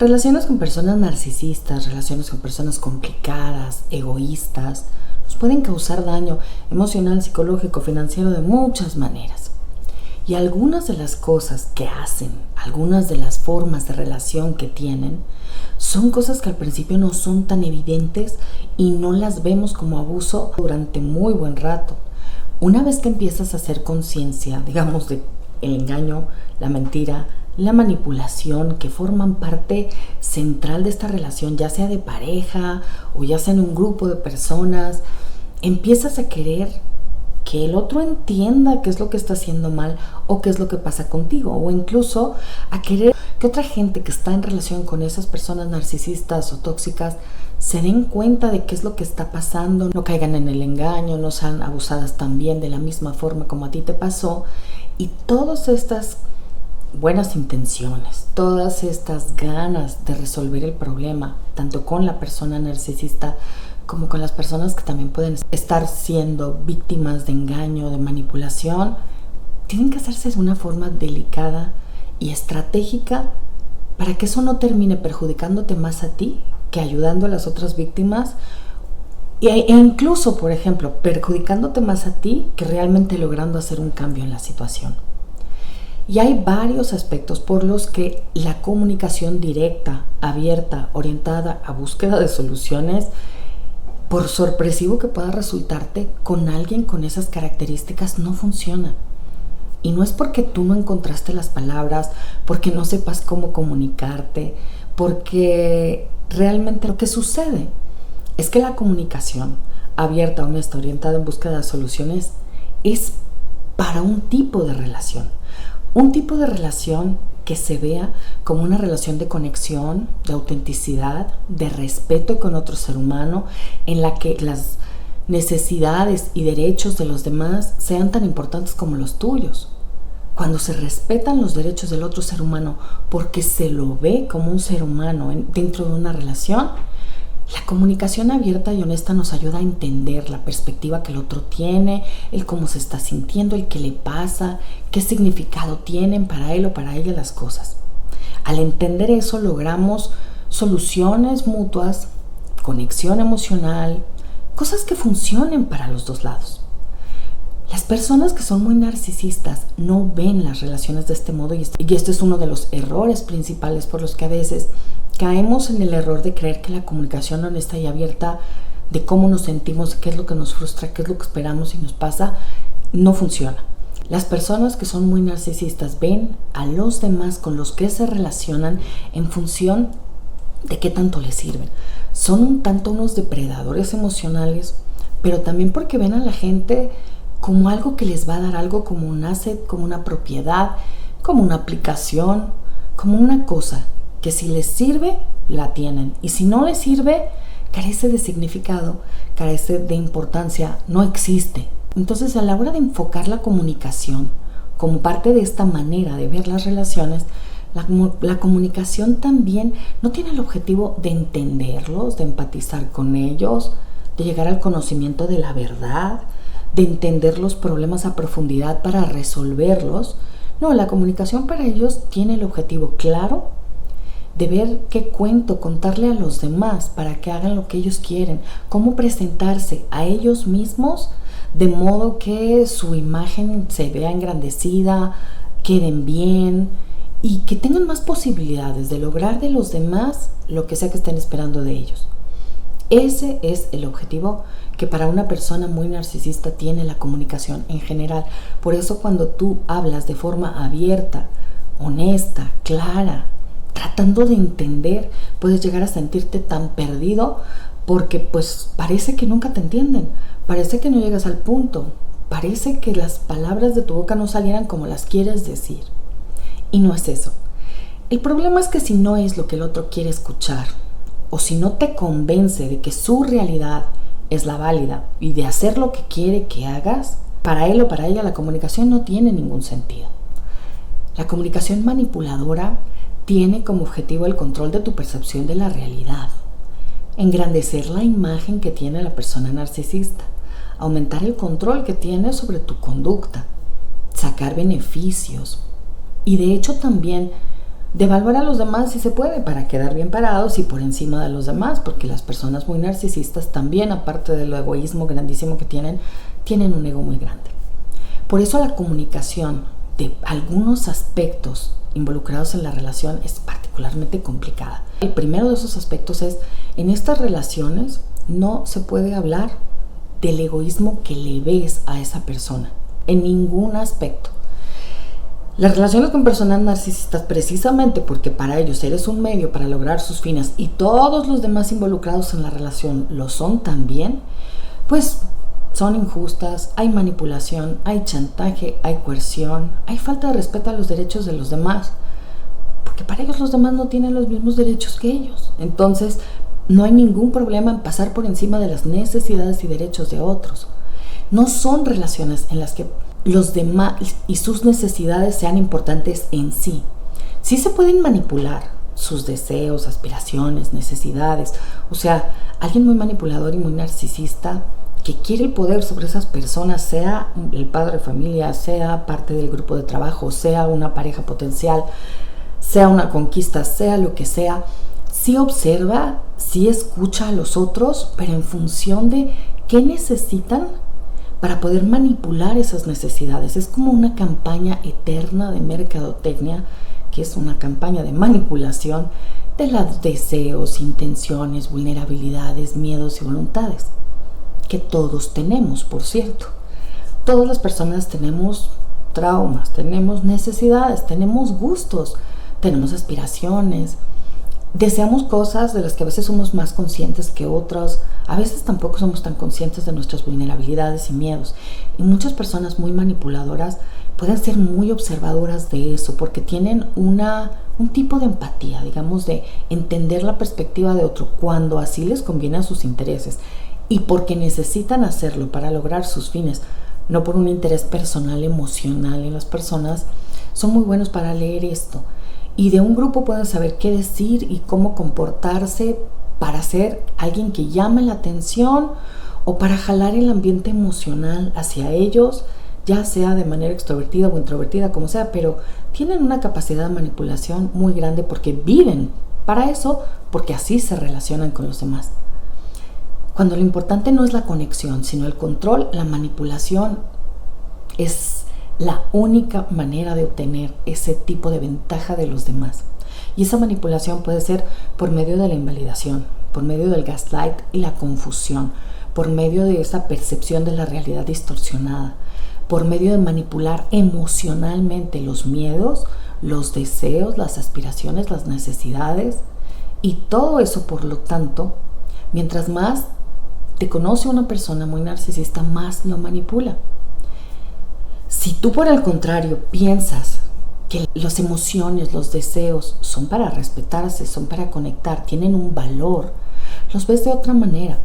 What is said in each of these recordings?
Relaciones con personas narcisistas, relaciones con personas complicadas, egoístas, nos pueden causar daño emocional, psicológico, financiero de muchas maneras. Y algunas de las cosas que hacen, algunas de las formas de relación que tienen, son cosas que al principio no son tan evidentes y no las vemos como abuso durante muy buen rato. Una vez que empiezas a hacer conciencia, digamos, de el engaño, la mentira, la manipulación, que forman parte central de esta relación, ya sea de pareja o ya sea en un grupo de personas, empiezas a querer que el otro entienda qué es lo que está haciendo mal o qué es lo que pasa contigo, o incluso a querer que otra gente que está en relación con esas personas narcisistas o tóxicas se den cuenta de qué es lo que está pasando, no caigan en el engaño, no sean abusadas también de la misma forma como a ti te pasó. Y todas estas buenas intenciones, todas estas ganas de resolver el problema, tanto con la persona narcisista como con las personas que también pueden estar siendo víctimas de engaño, de manipulación, tienen que hacerse de una forma delicada y estratégica para que eso no termine perjudicándote más a ti que ayudando a las otras víctimas, e incluso, por ejemplo, perjudicándote más a ti que realmente logrando hacer un cambio en la situación. Y hay varios aspectos por los que la comunicación directa, abierta, orientada a búsqueda de soluciones, por sorpresivo que pueda resultarte, con alguien con esas características no funciona. Y no es porque tú no encontraste las palabras, porque no sepas cómo comunicarte, porque realmente lo que sucede es que la comunicación abierta, honesta, orientada en búsqueda de soluciones es para un tipo de relación. Un tipo de relación que se vea como una relación de conexión, de autenticidad, de respeto con otro ser humano, en la que las necesidades y derechos de los demás sean tan importantes como los tuyos. Cuando se respetan los derechos del otro ser humano porque se lo ve como un ser humano dentro de una relación, la comunicación abierta y honesta nos ayuda a entender la perspectiva que el otro tiene, el cómo se está sintiendo, el qué le pasa, qué significado tienen para él o para ella las cosas. Al entender eso, logramos soluciones mutuas, conexión emocional, cosas que funcionen para los dos lados. Las personas que son muy narcisistas no ven las relaciones de este modo y este es uno de los errores principales por los que a veces caemos en el error de creer que la comunicación honesta y abierta de cómo nos sentimos, qué es lo que nos frustra, qué es lo que esperamos y nos pasa, no funciona. Las personas que son muy narcisistas ven a los demás con los que se relacionan en función de qué tanto les sirven. Son un tanto unos depredadores emocionales, pero también porque ven a la gente como algo que les va a dar algo, como un asset, como una propiedad, como una aplicación, como una cosa que si les sirve, la tienen. Y si no les sirve, carece de significado, carece de importancia, no existe. Entonces, a la hora de enfocar la comunicación como parte de esta manera de ver las relaciones, la comunicación también no tiene el objetivo de entenderlos, de empatizar con ellos, de llegar al conocimiento de la verdad, de entender los problemas a profundidad para resolverlos. No, la comunicación para ellos tiene el objetivo claro de ver qué cuento contarle a los demás para que hagan lo que ellos quieren, cómo presentarse a ellos mismos de modo que su imagen se vea engrandecida, queden bien y que tengan más posibilidades de lograr de los demás lo que sea que estén esperando de ellos. Ese es el objetivo que para una persona muy narcisista tiene la comunicación en general. Por eso cuando tú hablas de forma abierta, honesta, clara, tratando de entender, puedes llegar a sentirte tan perdido porque pues parece que nunca te entienden, parece que no llegas al punto, parece que las palabras de tu boca no salieran como las quieres decir. Y no es eso. El problema es que si no es lo que el otro quiere escuchar, o si no te convence de que su realidad es la válida y de hacer lo que quiere que hagas, para él o para ella la comunicación no tiene ningún sentido. La comunicación manipuladora tiene como objetivo el control de tu percepción de la realidad, engrandecer la imagen que tiene la persona narcisista, aumentar el control que tiene sobre tu conducta, sacar beneficios y de hecho también Devaluar a los demás si se puede para quedar bien parados y por encima de los demás, porque las personas muy narcisistas también, aparte del egoísmo grandísimo que tienen un ego muy grande. Por eso la comunicación de algunos aspectos involucrados en la relación es particularmente complicada. El primero de esos aspectos es, en estas relaciones no se puede hablar del egoísmo que le ves a esa persona, en ningún aspecto. Las relaciones con personas narcisistas, precisamente porque para ellos eres un medio para lograr sus fines y todos los demás involucrados en la relación lo son también, pues son injustas, hay manipulación, hay chantaje, hay coerción, hay falta de respeto a los derechos de los demás, porque para ellos los demás no tienen los mismos derechos que ellos. Entonces, no hay ningún problema en pasar por encima de las necesidades y derechos de otros. No son relaciones en las que los demás y sus necesidades sean importantes en sí. Sí se pueden manipular sus deseos, aspiraciones, necesidades. O sea, alguien muy manipulador y muy narcisista que quiere el poder sobre esas personas, sea el padre de familia, sea parte del grupo de trabajo, sea una pareja potencial, sea una conquista, sea lo que sea, sí observa, sí escucha a los otros, pero en función de qué necesitan para poder manipular esas necesidades. Es como una campaña eterna de mercadotecnia, que es una campaña de manipulación de los deseos, intenciones, vulnerabilidades, miedos y voluntades, que todos tenemos, por cierto. Todas las personas tenemos traumas, tenemos necesidades, tenemos gustos, tenemos aspiraciones, deseamos cosas de las que a veces somos más conscientes que otras, a veces tampoco somos tan conscientes de nuestras vulnerabilidades y miedos. Y muchas personas muy manipuladoras pueden ser muy observadoras de eso, porque tienen un tipo de empatía, digamos, de entender la perspectiva de otro cuando así les conviene a sus intereses y porque necesitan hacerlo para lograr sus fines, no por un interés personal, emocional en las personas. Son muy buenos para leer esto. Y de un grupo pueden saber qué decir y cómo comportarse para ser alguien que llame la atención o para jalar el ambiente emocional hacia ellos, ya sea de manera extrovertida o introvertida, como sea, pero tienen una capacidad de manipulación muy grande porque viven para eso, porque así se relacionan con los demás. Cuando lo importante no es la conexión, sino el control, la manipulación es la única manera de obtener ese tipo de ventaja de los demás. Y esa manipulación puede ser por medio de la invalidación, por medio del gaslight y la confusión, por medio de esa percepción de la realidad distorsionada, por medio de manipular emocionalmente los miedos, los deseos, las aspiraciones, las necesidades. Y todo eso, por lo tanto, mientras más te conoce una persona muy narcisista, más lo manipula. Si tú, por el contrario, piensas que las emociones, los deseos son para respetarse, son para conectar, tienen un valor, los ves de otra manera.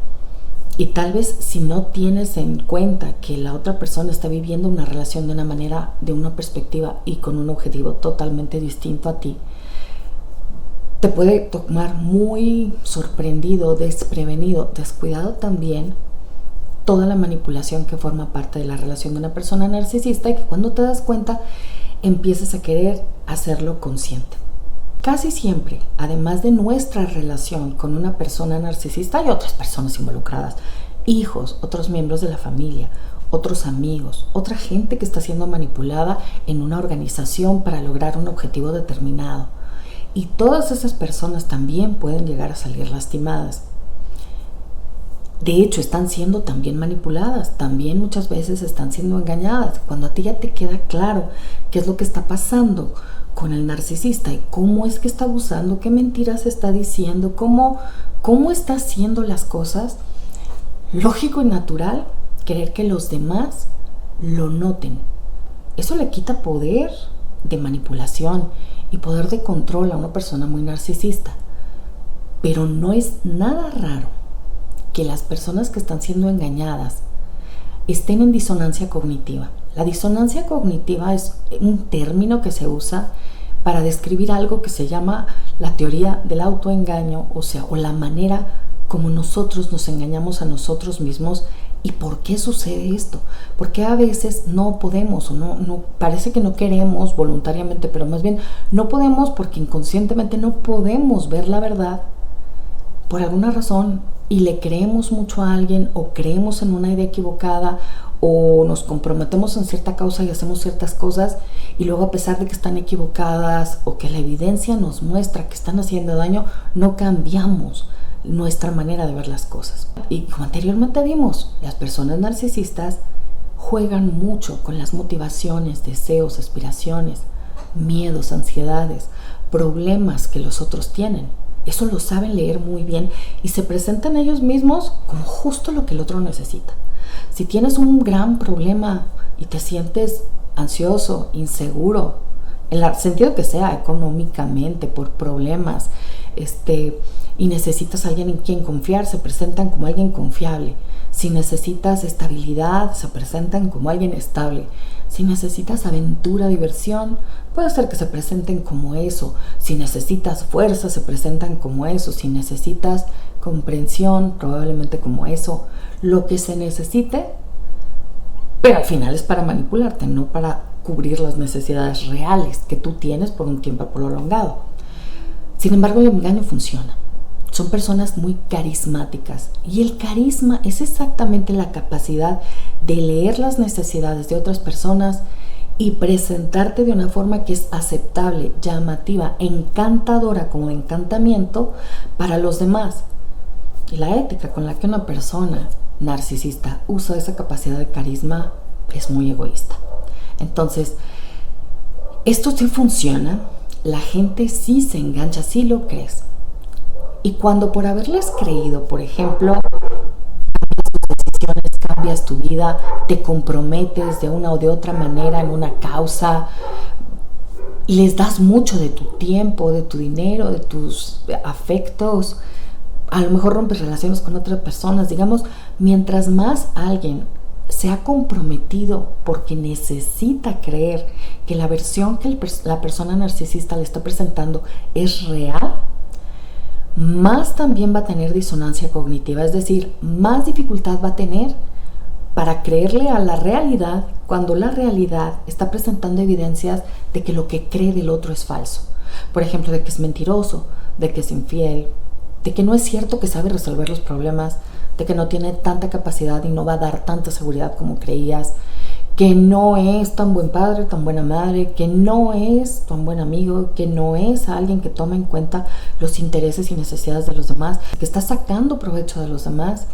Y tal vez si no tienes en cuenta que la otra persona está viviendo una relación de una manera, de una perspectiva y con un objetivo totalmente distinto a ti, te puede tomar muy sorprendido, desprevenido, descuidado también toda la manipulación que forma parte de la relación de una persona narcisista y que cuando te das cuenta empiezas a querer hacerlo consciente. Casi siempre, además de nuestra relación con una persona narcisista, hay otras personas involucradas, hijos, otros miembros de la familia, otros amigos, otra gente que está siendo manipulada en una organización para lograr un objetivo determinado. Y todas esas personas también pueden llegar a salir lastimadas. De hecho, están siendo también manipuladas, también muchas veces están siendo engañadas. Cuando a ti ya te queda claro qué es lo que está pasando con el narcisista y cómo es que está abusando, qué mentiras está diciendo, cómo está haciendo las cosas, lógico y natural querer que los demás lo noten. Eso le quita poder de manipulación y poder de control a una persona muy narcisista. Pero no es nada raro que las personas que están siendo engañadas estén en disonancia cognitiva. La disonancia cognitiva es un término que se usa para describir algo que se llama la teoría del autoengaño, o la manera como nosotros nos engañamos a nosotros mismos ¿Y por qué sucede esto? Porque a veces no podemos o no parece que no queremos voluntariamente, pero más bien no podemos porque inconscientemente no podemos ver la verdad por alguna razón y le creemos mucho a alguien o creemos en una idea equivocada o nos comprometemos en cierta causa y hacemos ciertas cosas y luego, a pesar de que están equivocadas o que la evidencia nos muestra que están haciendo daño, no cambiamos nuestra manera de ver las cosas. Y como anteriormente vimos, las personas narcisistas juegan mucho con las motivaciones, deseos, aspiraciones, miedos, ansiedades, problemas que los otros tienen. Eso lo saben leer muy bien y se presentan ellos mismos como justo lo que el otro necesita. Si tienes un gran problema y te sientes ansioso, inseguro, en el sentido que sea, económicamente, por problemas, y necesitas a alguien en quien confiar, se presentan como alguien confiable. Si necesitas estabilidad, se presentan como alguien estable. Si necesitas aventura, diversión, puede ser que se presenten como eso. Si necesitas fuerza, se presentan como eso. Si necesitas comprensión, probablemente como eso. Lo que se necesite, pero al final es para manipularte, no para cubrir las necesidades reales que tú tienes por un tiempo prolongado. Sin embargo, el engaño funciona. Son personas muy carismáticas y el carisma es exactamente la capacidad de leer las necesidades de otras personas y presentarte de una forma que es aceptable, llamativa, encantadora, como encantamiento para los demás. Y la ética con la que una persona narcisista usa esa capacidad de carisma es muy egoísta. Entonces, esto sí funciona, la gente sí se engancha, sí lo crees. Y cuando por haberles creído, por ejemplo, cambias tu vida, te comprometes de una o de otra manera en una causa, les das mucho de tu tiempo, de tu dinero, de tus afectos, a lo mejor rompes relaciones con otras personas, digamos, mientras más alguien se ha comprometido porque necesita creer que la versión que la persona narcisista le está presentando es real, más también va a tener disonancia cognitiva, es decir, más dificultad va a tener para creerle a la realidad cuando la realidad está presentando evidencias de que lo que cree del otro es falso. Por ejemplo, de que es mentiroso, de que es infiel, de que no es cierto que sabe resolver los problemas, de que no tiene tanta capacidad y no va a dar tanta seguridad como creías, que no es tan buen padre, tan buena madre, que no es tan buen amigo, que no es alguien que toma en cuenta los intereses y necesidades de los demás, que está sacando provecho de los demás.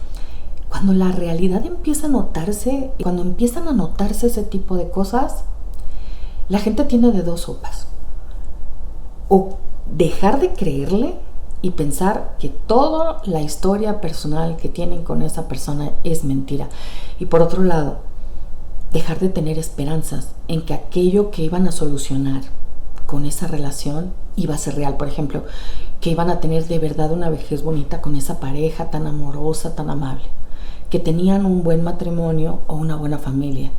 Cuando la realidad empieza a notarse, cuando empiezan a notarse ese tipo de cosas, la gente tiene de dos sopas. O dejar de creerle y pensar que toda la historia personal que tienen con esa persona es mentira. Y por otro lado, dejar de tener esperanzas en que aquello que iban a solucionar con esa relación iba a ser real. Por ejemplo, que iban a tener de verdad una vejez bonita con esa pareja tan amorosa, tan amable, que tenían un buen matrimonio o una buena familia,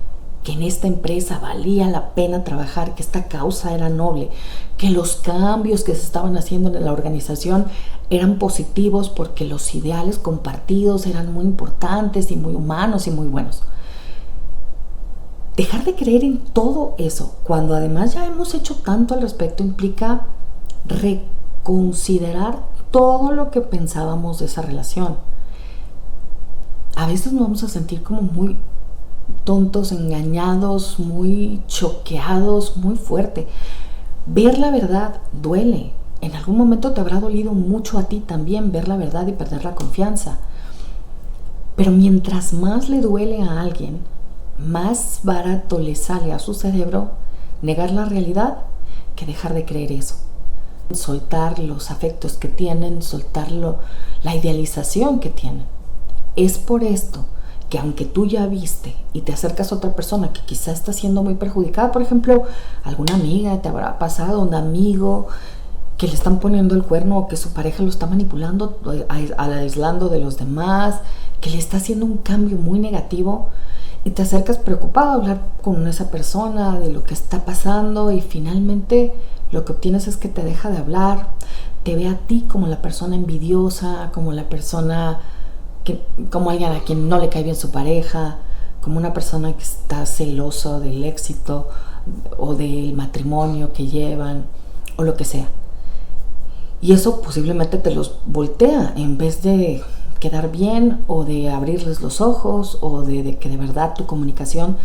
que en esta empresa valía la pena trabajar, que esta causa era noble, que los cambios que se estaban haciendo en la organización eran positivos porque los ideales compartidos eran muy importantes y muy humanos y muy buenos. Dejar de creer en todo eso, cuando además ya hemos hecho tanto al respecto, implica reconsiderar todo lo que pensábamos de esa relación. A veces nos vamos a sentir como muy tontos, engañados, muy choqueados, muy fuerte. Ver la verdad duele. En algún momento te habrá dolido mucho a ti también ver la verdad y perder la confianza. Pero mientras más le duele a alguien, más barato le sale a su cerebro negar la realidad que dejar de creer eso. Soltar los afectos que tienen, soltar la idealización que tienen. Es por esto que aunque tú ya viste y te acercas a otra persona que quizá está siendo muy perjudicada, por ejemplo, alguna amiga te habrá pasado, un amigo que le están poniendo el cuerno o que su pareja lo está manipulando, aislando de los demás, que le está haciendo un cambio muy negativo, y te acercas preocupado a hablar con esa persona de lo que está pasando y finalmente lo que obtienes es que te deja de hablar, te ve a ti como la persona envidiosa, como la persona como alguien a quien no le cae bien su pareja, como una persona que está celoso del éxito o del matrimonio que llevan o lo que sea. Y eso posiblemente te los voltea en vez de quedar bien o de abrirles los ojos o de que de verdad tu comunicación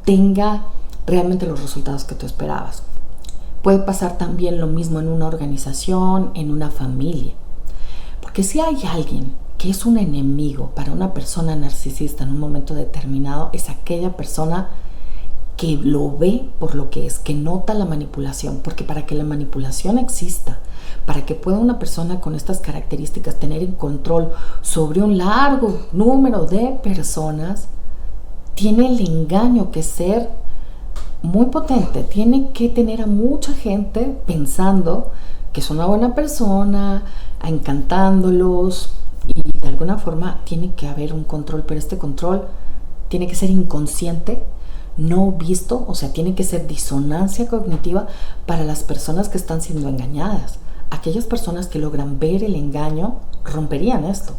tenga realmente los resultados que tú esperabas. Puede pasar también lo mismo en una organización, en una familia. Porque si hay alguien que es un enemigo para una persona narcisista en un momento determinado, es aquella persona que lo ve por lo que es, que nota la manipulación. Porque para que la manipulación exista, para que pueda una persona con estas características tener el control sobre un largo número de personas, tiene el engaño que ser muy potente, tiene que tener a mucha gente pensando que es una buena persona, encantándolos, y de alguna forma tiene que haber un control, pero este control tiene que ser inconsciente, no visto, o sea, tiene que ser disonancia cognitiva para las personas que están siendo engañadas. Aquellas personas que logran ver el engaño romperían esto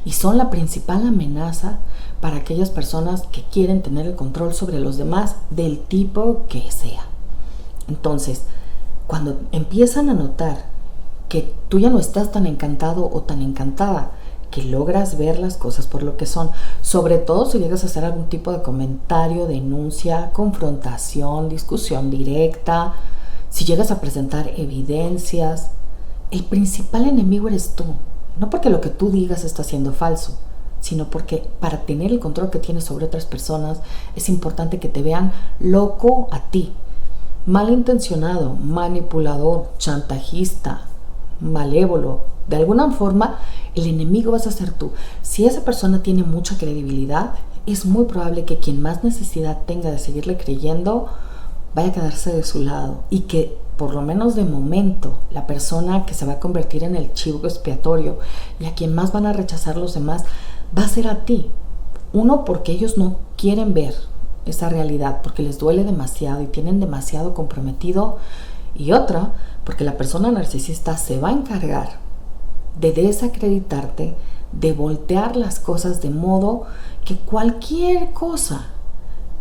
y son la principal amenaza para aquellas personas que quieren tener el control sobre los demás del tipo que sea. Entonces, cuando empiezan a notar que tú ya no estás tan encantado o tan encantada, que logras ver las cosas por lo que son, sobre todo si llegas a hacer algún tipo de comentario, denuncia, confrontación, discusión directa, si llegas a presentar evidencias, el principal enemigo eres tú. No porque lo que tú digas está siendo falso, sino porque para tener el control que tienes sobre otras personas es importante que te vean loco a ti, malintencionado, manipulador, chantajista, malévolo. De alguna forma, el enemigo vas a ser tú. Si esa persona tiene mucha credibilidad, es muy probable que quien más necesidad tenga de seguirle creyendo vaya a quedarse de su lado y que por lo menos de momento la persona que se va a convertir en el chivo expiatorio y a quien más van a rechazar los demás va a ser a ti. Uno, porque ellos no quieren ver esa realidad, porque les duele demasiado y tienen demasiado comprometido, y otra, porque la persona narcisista se va a encargar de desacreditarte, de voltear las cosas de modo que cualquier cosa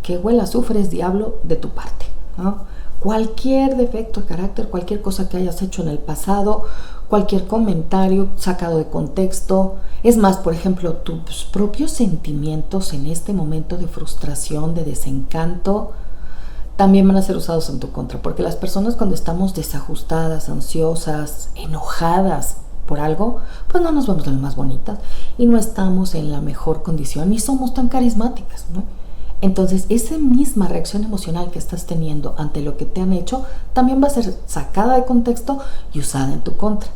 que huela a azufre es diablo de tu parte, ¿no? Cualquier defecto de carácter, cualquier cosa que hayas hecho en el pasado, cualquier comentario sacado de contexto. Es más, por ejemplo, tus propios sentimientos en este momento de frustración, de desencanto, también van a ser usados en tu contra. Porque las personas, cuando estamos desajustadas, ansiosas, enojadas por algo, pues no nos vemos de lo más bonitas y no estamos en la mejor condición ni somos tan carismáticas, ¿no? Entonces, esa misma reacción emocional que estás teniendo ante lo que te han hecho también va a ser sacada de contexto y usada en tu contra.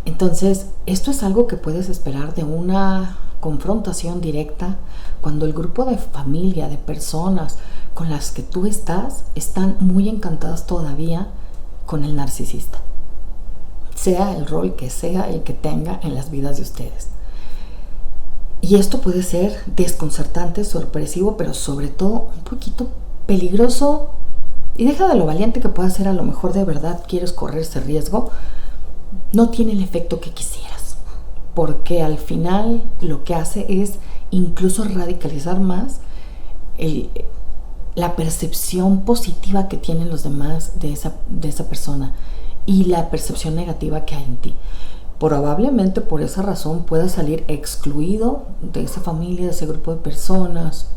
Entonces, esto es algo que puedes esperar de una confrontación directa cuando el grupo de familia, de personas con las que tú están muy encantadas todavía con el narcisista, sea el rol que sea el que tenga en las vidas de ustedes. Y esto puede ser desconcertante, sorpresivo, pero sobre todo un poquito peligroso. Y deja de lo valiente que pueda ser, a lo mejor de verdad quieres correr ese riesgo. No tiene el efecto que quisieras, porque al final lo que hace es incluso radicalizar más la percepción positiva que tienen los demás de esa persona y la percepción negativa que hay en ti. Probablemente por esa razón puedas salir excluido de esa familia, de ese grupo de personas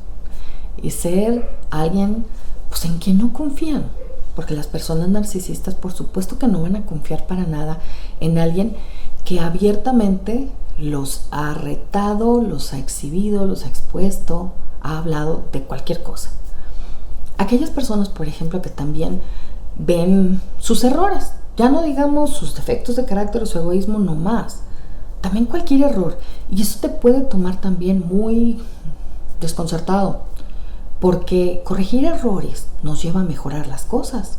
y ser alguien pues en quien no confían, porque las personas narcisistas por supuesto que no van a confiar para nada en alguien que abiertamente los ha retado, los ha exhibido, los ha expuesto, ha hablado de cualquier cosa. Aquellas personas, por ejemplo, que también ven sus errores, ya no digamos sus defectos de carácter o su egoísmo, no más, también cualquier error, y eso te puede tomar también muy desconcertado, porque corregir errores nos lleva a mejorar las cosas.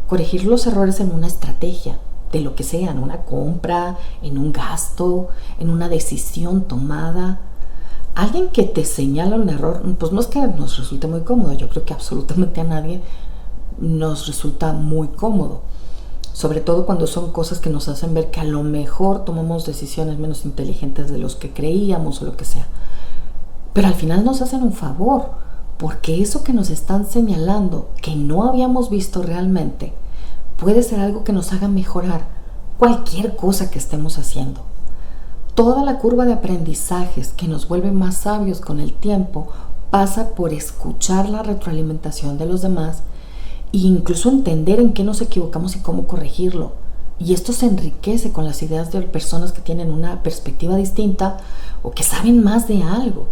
Corregir los errores en una estrategia, de lo que sea, en una compra, en un gasto, en una decisión tomada. Alguien que te señala un error, pues no es que nos resulte muy cómodo, yo creo que absolutamente a nadie nos resulta muy cómodo. sobre todo cuando son cosas que nos hacen ver que a lo mejor tomamos decisiones menos inteligentes de los que creíamos o lo que sea. Pero al final nos hacen un favor, porque eso que nos están señalando, que no habíamos visto realmente, puede ser algo que nos haga mejorar cualquier cosa que estemos haciendo. Toda la curva de aprendizajes que nos vuelve más sabios con el tiempo pasa por escuchar la retroalimentación de los demás e incluso entender en qué nos equivocamos y cómo corregirlo. Y esto se enriquece con las ideas de personas que tienen una perspectiva distinta o que saben más de algo.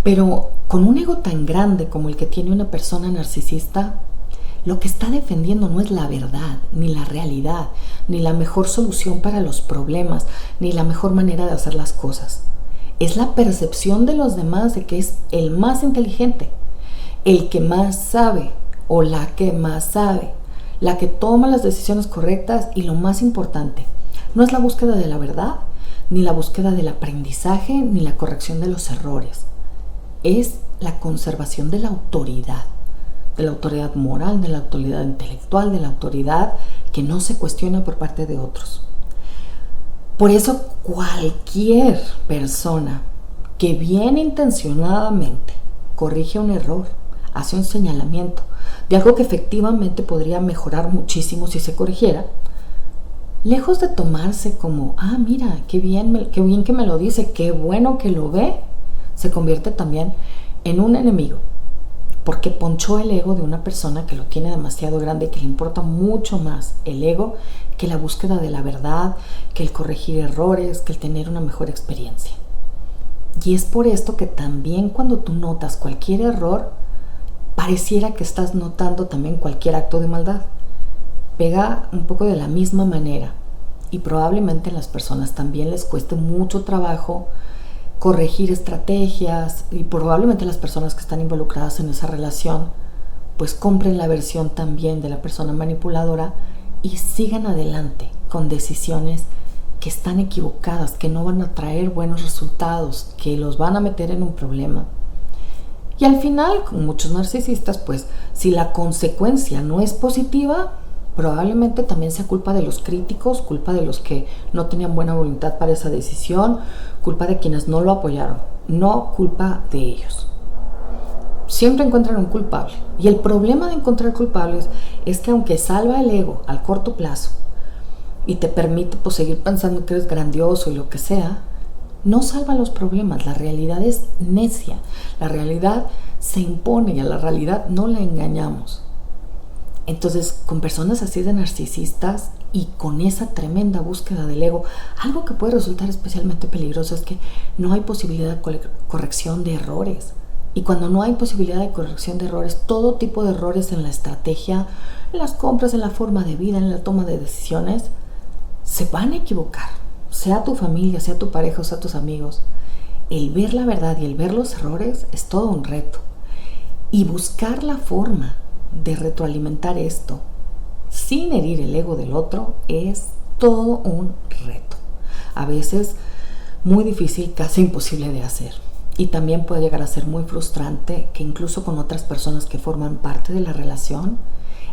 Pero con un ego tan grande como el que tiene una persona narcisista, lo que está defendiendo no es la verdad, ni la realidad, ni la mejor solución para los problemas, ni la mejor manera de hacer las cosas. Es la percepción de los demás de que es el más inteligente, el que más sabe o la que más sabe, la que toma las decisiones correctas y lo más importante, no es la búsqueda de la verdad, ni la búsqueda del aprendizaje, ni la corrección de los errores. Es la conservación de la autoridad moral, de la autoridad intelectual, de la autoridad que no se cuestiona por parte de otros. Por eso cualquier persona que bien intencionadamente corrige un error, hace un señalamiento de algo que efectivamente podría mejorar muchísimo si se corrigiera, lejos de tomarse como, mira, qué bien que me lo dice, qué bueno que lo ve, se convierte también en un enemigo, porque ponchó el ego de una persona que lo tiene demasiado grande y que le importa mucho más el ego que la búsqueda de la verdad, que el corregir errores, que el tener una mejor experiencia. Y es por esto que también cuando tú notas cualquier error, pareciera que estás notando también cualquier acto de maldad. Pega un poco de la misma manera y probablemente a las personas también les cueste mucho trabajo corregir estrategias y probablemente las personas que están involucradas en esa relación pues compren la versión también de la persona manipuladora y sigan adelante con decisiones que están equivocadas, que no van a traer buenos resultados, que los van a meter en un problema. Y al final, con muchos narcisistas, pues si la consecuencia no es positiva, probablemente también sea culpa de los críticos, culpa de los que no tenían buena voluntad para esa decisión, culpa de quienes no lo apoyaron, no culpa de ellos. Siempre encuentran un culpable. Y el problema de encontrar culpables es que aunque salva el ego al corto plazo y te permite pues, seguir pensando que eres grandioso y lo que sea, no salva los problemas. La realidad es necia. La realidad se impone y a la realidad no la engañamos. Entonces, con personas así de narcisistas y con esa tremenda búsqueda del ego, algo que puede resultar especialmente peligroso es que no hay posibilidad de corrección de errores. Y cuando no hay posibilidad de corrección de errores, todo tipo de errores en la estrategia, en las compras, en la forma de vida, en la toma de decisiones, se van a equivocar. Sea tu familia, sea tu pareja o sea tus amigos. El ver la verdad y el ver los errores es todo un reto. Y buscar la forma de retroalimentar esto sin herir el ego del otro es todo un reto. A veces muy difícil, casi imposible de hacer. Y también puede llegar a ser muy frustrante que incluso con otras personas que forman parte de la relación,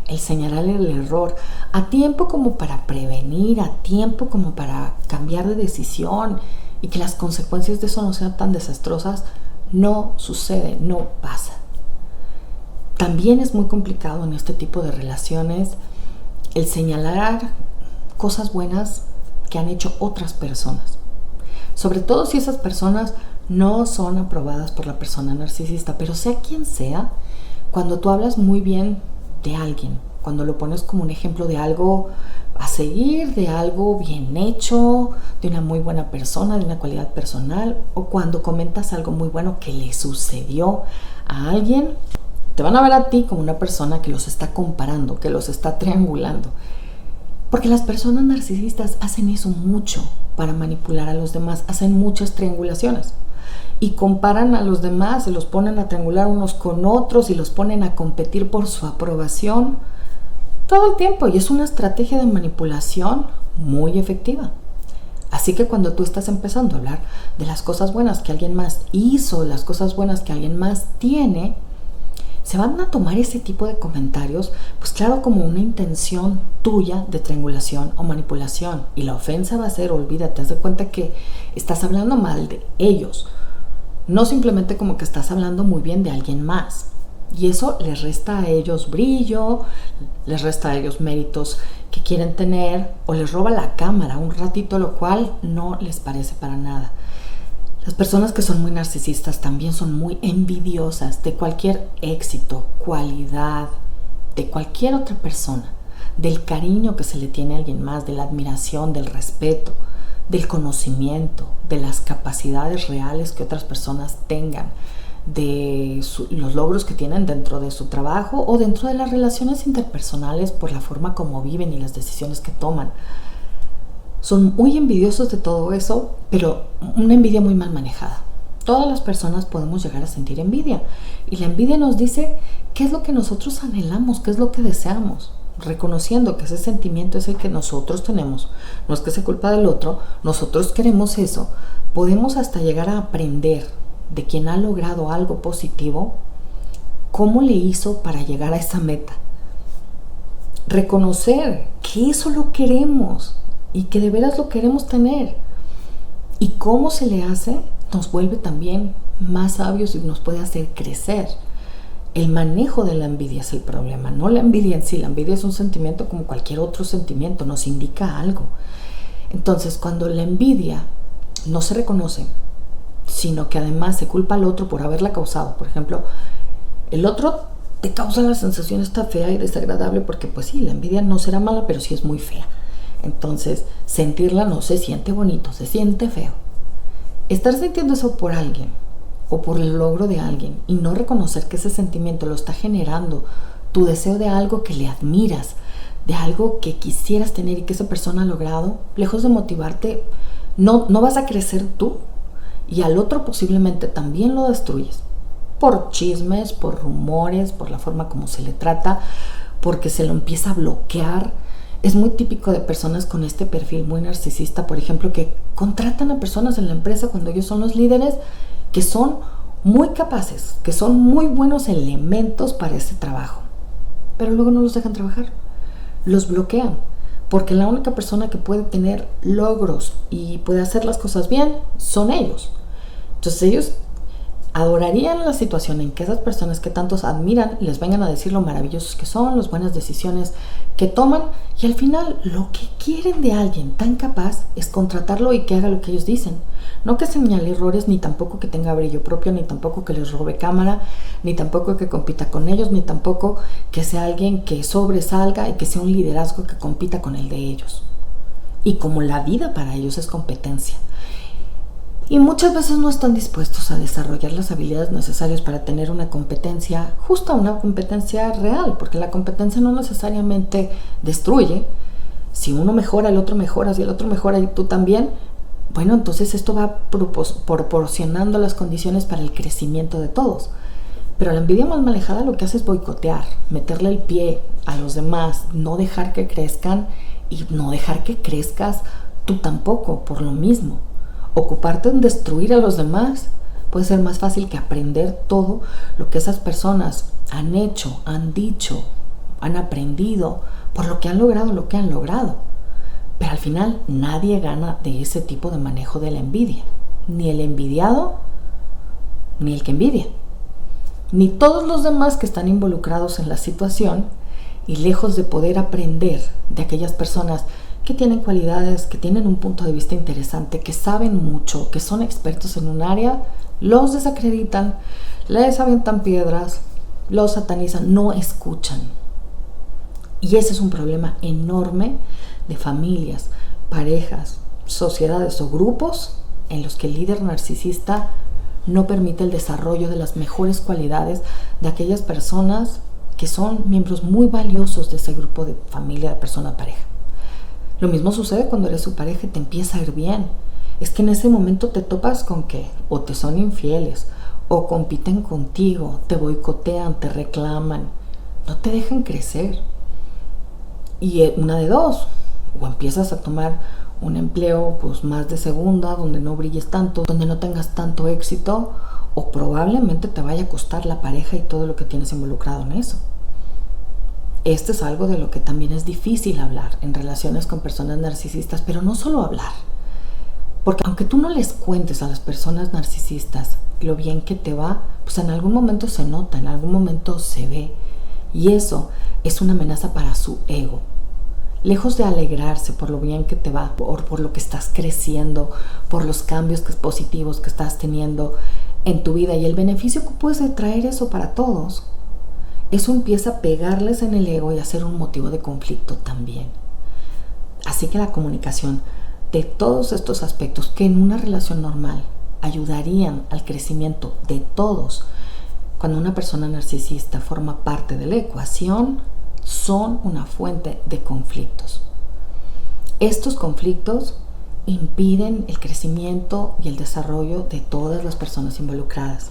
el señalar el error a tiempo como para prevenir, a tiempo como para cambiar de decisión y que las consecuencias de eso no sean tan desastrosas, no sucede, no pasa. También es muy complicado en este tipo de relaciones el señalar cosas buenas que han hecho otras personas. Sobre todo si esas personas no son aprobadas por la persona narcisista, pero sea quien sea, cuando tú hablas muy bien de alguien, cuando lo pones como un ejemplo de algo a seguir, de algo bien hecho, de una muy buena persona, de una cualidad personal, o cuando comentas algo muy bueno que le sucedió a alguien, te van a ver a ti como una persona que los está comparando, que los está triangulando. Porque las personas narcisistas hacen eso mucho para manipular a los demás, hacen muchas triangulaciones. Y comparan a los demás, se los ponen a triangular unos con otros y los ponen a competir por su aprobación todo el tiempo. Y es una estrategia de manipulación muy efectiva. Así que cuando tú estás empezando a hablar de las cosas buenas que alguien más hizo, las cosas buenas que alguien más tiene, se van a tomar ese tipo de comentarios, pues claro, como una intención tuya de triangulación o manipulación. Y la ofensa va a ser, olvídate, haz de cuenta que estás hablando mal de ellos, no simplemente como que estás hablando muy bien de alguien más. Y eso les resta a ellos brillo, les resta a ellos méritos que quieren tener, o les roba la cámara un ratito, lo cual no les parece para nada. Las personas que son muy narcisistas también son muy envidiosas de cualquier éxito, cualidad, de cualquier otra persona, del cariño que se le tiene a alguien más, de la admiración, del respeto, del conocimiento, de las capacidades reales que otras personas tengan, de los logros que tienen dentro de su trabajo o dentro de las relaciones interpersonales por la forma como viven y las decisiones que toman. Son muy envidiosos de todo eso, pero una envidia muy mal manejada. Todas las personas podemos llegar a sentir envidia, y la envidia nos dice qué es lo que nosotros anhelamos, qué es lo que deseamos, reconociendo que ese sentimiento es el que nosotros tenemos, no es que sea culpa del otro, nosotros queremos eso. Podemos hasta llegar a aprender de quien ha logrado algo positivo, cómo le hizo para llegar a esa meta. Reconocer que eso lo queremos y que de veras lo queremos tener. Y cómo se le hace nos vuelve también más sabios y nos puede hacer crecer. El manejo de la envidia es el problema, no la envidia en sí. La envidia es un sentimiento como cualquier otro sentimiento, nos indica algo. Entonces, cuando la envidia no se reconoce, sino que además se culpa al otro por haberla causado. Por ejemplo, el otro te causa la sensación esta fea y desagradable porque pues sí, la envidia no será mala, pero sí es muy fea. Entonces, sentirla no se siente bonito, se siente feo. Estar sintiendo eso por alguien o por el logro de alguien y no reconocer que ese sentimiento lo está generando tu deseo de algo que le admiras, de algo que quisieras tener y que esa persona ha logrado, lejos de motivarte, no vas a crecer tú, y al otro posiblemente también lo destruyes. Por chismes, por rumores, por la forma como se le trata, porque se lo empieza a bloquear. Es muy típico de personas con este perfil muy narcisista, por ejemplo, que contratan a personas en la empresa cuando ellos son los líderes, que son muy capaces, que son muy buenos elementos para ese trabajo, pero luego no los dejan trabajar, los bloquean, porque la única persona que puede tener logros y puede hacer las cosas bien son ellos. Entonces ellos adorarían la situación en que esas personas que tantos admiran les vengan a decir lo maravillosos que son, las buenas decisiones que toman, y al final lo que quieren de alguien tan capaz es contratarlo y que haga lo que ellos dicen. No que señale errores, ni tampoco que tenga brillo propio, ni tampoco que les robe cámara, ni tampoco que compita con ellos, ni tampoco que sea alguien que sobresalga y que sea un liderazgo que compita con el de ellos. Y como la vida para ellos es competencia. Y muchas veces no están dispuestos a desarrollar las habilidades necesarias para tener una competencia justa, una competencia real, porque la competencia no necesariamente destruye. Si uno mejora, el otro mejora, si el otro mejora y tú también, bueno, entonces esto va proporcionando las condiciones para el crecimiento de todos. Pero la envidia mal manejada lo que hace es boicotear, meterle el pie a los demás, no dejar que crezcan y no dejar que crezcas tú tampoco por lo mismo. Ocuparte en destruir a los demás puede ser más fácil que aprender todo lo que esas personas han hecho, han dicho, han aprendido, por lo que han logrado, lo que han logrado. Pero al final nadie gana de ese tipo de manejo de la envidia. Ni el envidiado, ni el que envidia. Ni todos los demás que están involucrados en la situación, y lejos de poder aprender de aquellas personas que tienen cualidades, que tienen un punto de vista interesante, que saben mucho, que son expertos en un área, los desacreditan, les avientan piedras, los satanizan, no escuchan. Y ese es un problema enorme de familias, parejas, sociedades o grupos en los que el líder narcisista no permite el desarrollo de las mejores cualidades de aquellas personas que son miembros muy valiosos de ese grupo de familia, de persona, pareja. Lo mismo sucede cuando eres su pareja y te empieza a ir bien. Es que en ese momento te topas con que o te son infieles, o compiten contigo, te boicotean, te reclaman, no te dejan crecer. Y una de dos, o empiezas a tomar un empleo pues más de segunda, donde no brilles tanto, donde no tengas tanto éxito, o probablemente te vaya a costar la pareja y todo lo que tienes involucrado en eso. Esto es algo de lo que también es difícil hablar en relaciones con personas narcisistas, pero no solo hablar. Porque aunque tú no les cuentes a las personas narcisistas lo bien que te va, pues en algún momento se nota, en algún momento se ve. Y eso es una amenaza para su ego. Lejos de alegrarse por lo bien que te va, por lo que estás creciendo, por los cambios positivos que estás teniendo en tu vida y el beneficio que puede traer eso para todos, eso empieza a pegarles en el ego y a ser un motivo de conflicto también. Así que la comunicación de todos estos aspectos que en una relación normal ayudarían al crecimiento de todos, cuando una persona narcisista forma parte de la ecuación, son una fuente de conflictos. Estos conflictos impiden el crecimiento y el desarrollo de todas las personas involucradas.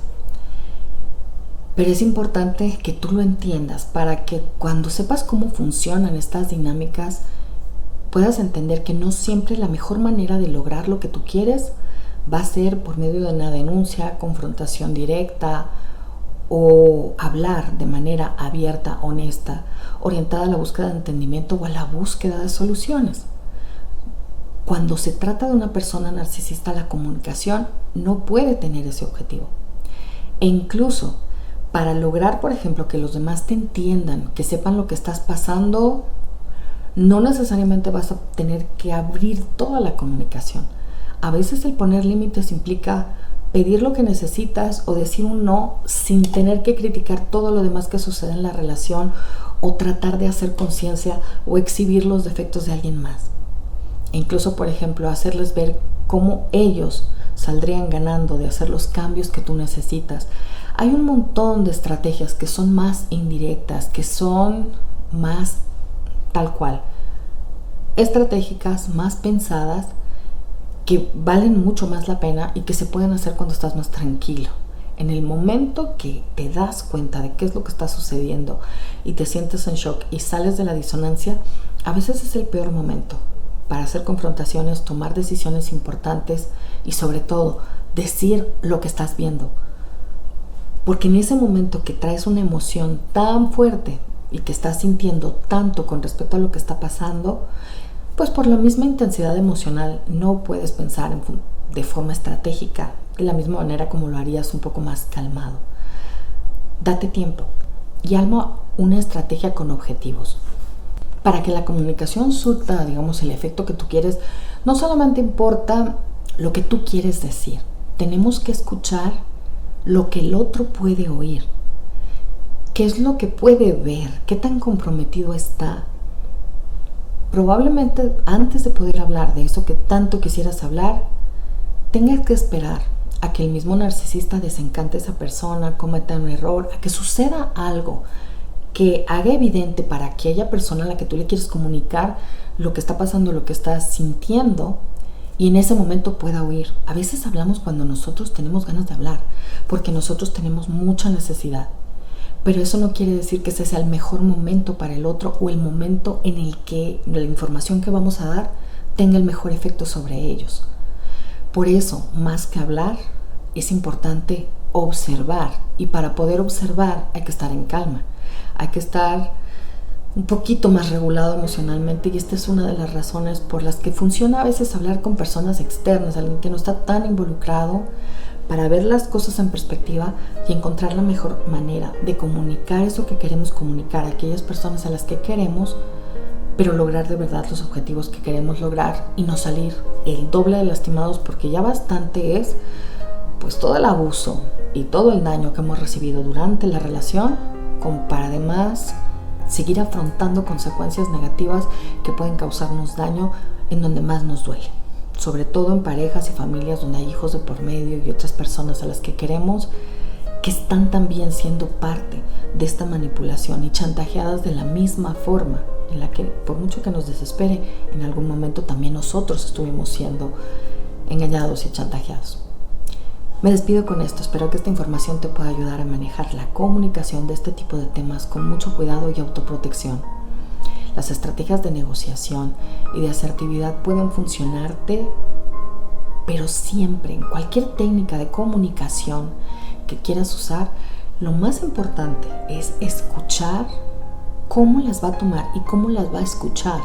Pero es importante que tú lo entiendas para que cuando sepas cómo funcionan estas dinámicas, puedas entender que no siempre la mejor manera de lograr lo que tú quieres va a ser por medio de una denuncia, confrontación directa o hablar de manera abierta, honesta, orientada a la búsqueda de entendimiento o a la búsqueda de soluciones. Cuando se trata de una persona narcisista, la comunicación no puede tener ese objetivo. E incluso para lograr, por ejemplo, que los demás te entiendan, que sepan lo que estás pasando, no necesariamente vas a tener que abrir toda la comunicación. A veces el poner límites implica pedir lo que necesitas o decir un no sin tener que criticar todo lo demás que sucede en la relación o tratar de hacer conciencia o exhibir los defectos de alguien más. E incluso, por ejemplo, hacerles ver cómo ellos saldrían ganando de hacer los cambios que tú necesitas. Hay un montón de estrategias que son más indirectas, que son más tal cual, estratégicas, más pensadas, que valen mucho más la pena y que se pueden hacer cuando estás más tranquilo. En el momento que te das cuenta de qué es lo que está sucediendo y te sientes en shock y sales de la disonancia, a veces es el peor momento para hacer confrontaciones, tomar decisiones importantes y sobre todo decir lo que estás viendo. Porque en ese momento que traes una emoción tan fuerte y que estás sintiendo tanto con respecto a lo que está pasando, pues por la misma intensidad emocional no puedes pensar de forma estratégica, de la misma manera como lo harías un poco más calmado. Date tiempo y arma una estrategia con objetivos. Para que la comunicación surta, digamos, el efecto que tú quieres, no solamente importa lo que tú quieres decir, tenemos que escuchar lo que el otro puede oír. ¿Qué es lo que puede ver? ¿Qué tan comprometido está? Probablemente antes de poder hablar de eso que tanto quisieras hablar, tengas que esperar a que el mismo narcisista desencante a esa persona, cometa un error, a que suceda algo que haga evidente para aquella persona a la que tú le quieres comunicar lo que está pasando, lo que estás sintiendo, y en ese momento pueda oír. A veces hablamos cuando nosotros tenemos ganas de hablar, porque nosotros tenemos mucha necesidad. Pero eso no quiere decir que ese sea el mejor momento para el otro o el momento en el que la información que vamos a dar tenga el mejor efecto sobre ellos. Por eso, más que hablar, es importante observar. Y para poder observar hay que estar en calma. Hay que estar un poquito más regulado emocionalmente, y esta es una de las razones por las que funciona a veces hablar con personas externas, alguien que no está tan involucrado, para ver las cosas en perspectiva y encontrar la mejor manera de comunicar eso que queremos comunicar a aquellas personas a las que queremos, pero lograr de verdad los objetivos que queremos lograr y no salir el doble de lastimados, porque ya bastante es pues todo el abuso y todo el daño que hemos recibido durante la relación, como para además seguir afrontando consecuencias negativas que pueden causarnos daño en donde más nos duele, sobre todo en parejas y familias donde hay hijos de por medio y otras personas a las que queremos, que están también siendo parte de esta manipulación y chantajeadas de la misma forma en la que, por mucho que nos desespere, en algún momento también nosotros estuvimos siendo engañados y chantajeados. Me despido con esto. Espero que esta información te pueda ayudar a manejar la comunicación de este tipo de temas con mucho cuidado y autoprotección. Las estrategias de negociación y de asertividad pueden funcionarte, pero siempre en cualquier técnica de comunicación que quieras usar, lo más importante es escuchar cómo las va a tomar y cómo las va a escuchar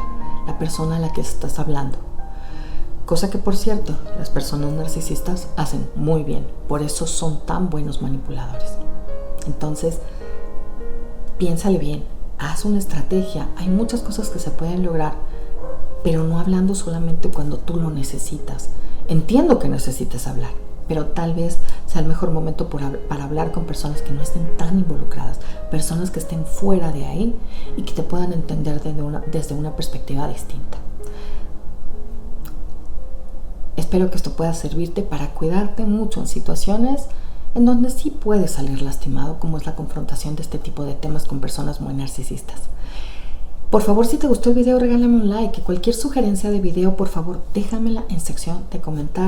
la persona a la que estás hablando. Cosa que, por cierto, las personas narcisistas hacen muy bien. Por eso son tan buenos manipuladores. Entonces, piénsale bien, haz una estrategia. Hay muchas cosas que se pueden lograr, pero no hablando solamente cuando tú lo necesitas. Entiendo que necesites hablar, pero tal vez sea el mejor momento para hablar con personas que no estén tan involucradas, personas que estén fuera de ahí y que te puedan entender desde una perspectiva distinta. Espero que esto pueda servirte para cuidarte mucho en situaciones en donde sí puedes salir lastimado, como es la confrontación de este tipo de temas con personas muy narcisistas. Por favor, si te gustó el video, regálame un like y cualquier sugerencia de video, por favor, déjamela en sección de comentarios.